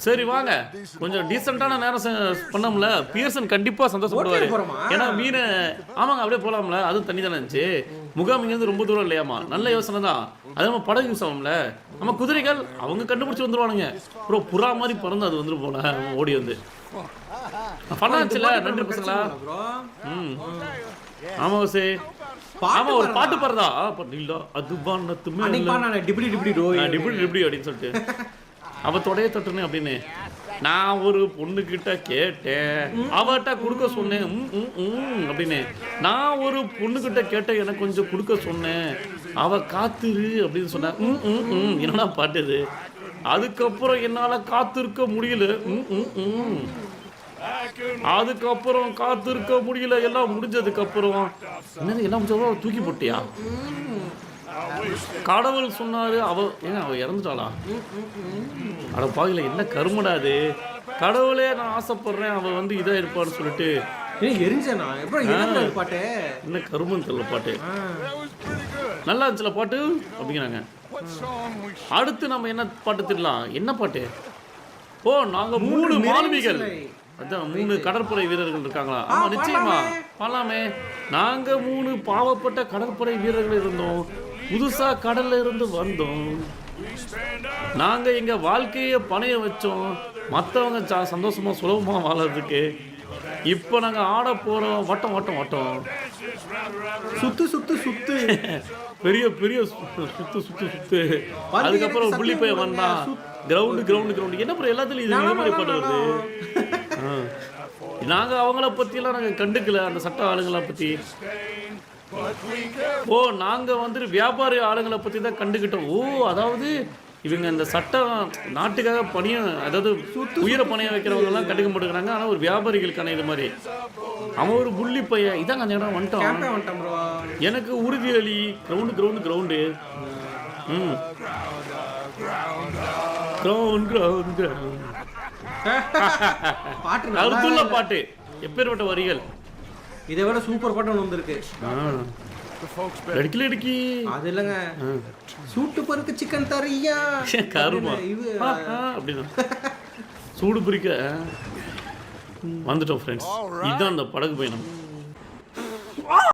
சரி வாங்க கொஞ்சம் டீசெண்டான நேரம் பண்ணோம்ல. பியர்சன் கண்டிப்பா சந்தோஷப்படுவாரு. ஏன்னா மீனை ஆமாங்க அப்படியே போலாம்ல. அதுவும் தண்ணி தானே இருந்துச்சு. முகாம் இங்கேருந்து ரொம்ப தூரம் இல்லையாமா. நல்ல யோசனை தான். அது நம்ம படகு யூஸ் ஆகும்ல. நம்ம குதிரைகள் அவங்க கண்டுபிடிச்சி வந்துருவானுங்க. அப்புறம் புறா மாதிரி பறந்து அது வந்துட்டு போல ஓடி வந்து பண்ணாச்சுல. நன்றி பசங்களா. ஆமா வசே. ஆமா ஒரு பாட்டு பாடுறதா இல்ல அது பானத்துமே டிபிடி டிபிடி டிபிடி டிபிடி அப்படின்னு சொல்லிட்டு அவ தொடைய தட்டுனே அப்படின்னு நான் ஒரு பொண்ணுகிட்ட கேட்டேன், அவட்ட கொடுக்க சொன்னேன் அப்படின்னு. நான் ஒரு பொண்ணுகிட்ட கேட்டேன், எனக்கு கொஞ்சம் கொடுக்க சொன்னேன், அவ காத்துரு அப்படின்னு சொன்ன. என்னடா பாட்டு இது? அதுக்கப்புறம் என்னால காத்திருக்க முடியல. அதுக்கப்புறம் காத்திருக்க முடியல. எல்லாம் முடிஞ்சதுக்கு அப்புறம் என்னது எல்லாம் முடிஞ்சவங்க தூக்கி போட்டியா? கடவுள் சொன்னாரு. அவ ஏங்க அவ இறந்துட்டாளா? அட பாவில என்ன கருமடாது. கடவுளே நான் ஆசைப்படுறேன் அவ வந்து இதா இருப்பான்னு சொல்லிட்டு எரிஞ்சனா பாட்டு என்ன கருமம் தெரியல. பாட்டு நல்லா இருந்துச்சுல பாட்டு அப்படிங்கிறாங்க. அடுத்து நம்ம என்ன பாட்டு திடலாம்? என்ன பாட்டு? ஓ நாங்க 3 மாலுமிகள், அதான் 3 கடற்படை வீரர்கள் இருக்காங்களா? ஆமா நிச்சயமா பாலாமே. நாங்க 3 பாவப்பட்ட கடற்படை வீரர்கள் இருந்தோம். புதுசா கடல்ல இருந்து வந்தோம். நாங்க எங்க வாழ்க்கைய பணைய வச்சோம் மற்றவங்க சந்தோஷமா சுலபமா வாழறதுக்கு. இப்போ நாங்க ஆட போறோம். வட்டம் வட்டம் வட்டம் சுத்து சுத்து சுத்து பெரிய பெரிய சுத்து சுத்து சுத்து. அதுக்கப்புறம் புள்ளி போய் வந்தான். கிரவுண்டு கிரவுண்டு கிரவுண்டு என்ன அப்புறம் எல்லாத்துலையும் இது மாதிரி பாட்டு வருது. நாங்கள் அவங்கள பற்றியெல்லாம் நாங்கள் கண்டுக்கல. அந்த சட்ட ஆளுங்களை பற்றி. ஓ நாங்கள் வந்துட்டு வியாபாரி ஆளுங்களை பற்றி தான் கண்டுக்கிட்டோம். ஓ அதாவது இவங்க இந்த சட்டம் நாட்டுக்காக பணியம், அதாவது உயிரை பணியம் வைக்கிறவங்கலாம் கண்டுக்க மாட்டேங்கிறாங்க. ஆனால் ஒரு வியாபாரிகளுக்கான இது மாதிரி அவன் ஒரு புள்ளி பையன். இதாங்க அந்த இடம் வந்துட்டான். எனக்கு உறுதியளி. Ground ground ground ground ground ground பாட்டு அழுத்துள்ள பாட்டு. எப்பேற்பட்ட வரிகள். இதை விட சூப்பர் பாட்டு ஒன்று வந்திருக்கு. அடிக்கல அடிக்கி அது இல்லைங்க, சூட்டு பருக்கு சிக்கன் தரியா கருமா அப்படின்னா சூடு பிரிக்க வந்துட்டோம் ஃப்ரெண்ட்ஸ். இதுதான் அந்த படகு பயணம்.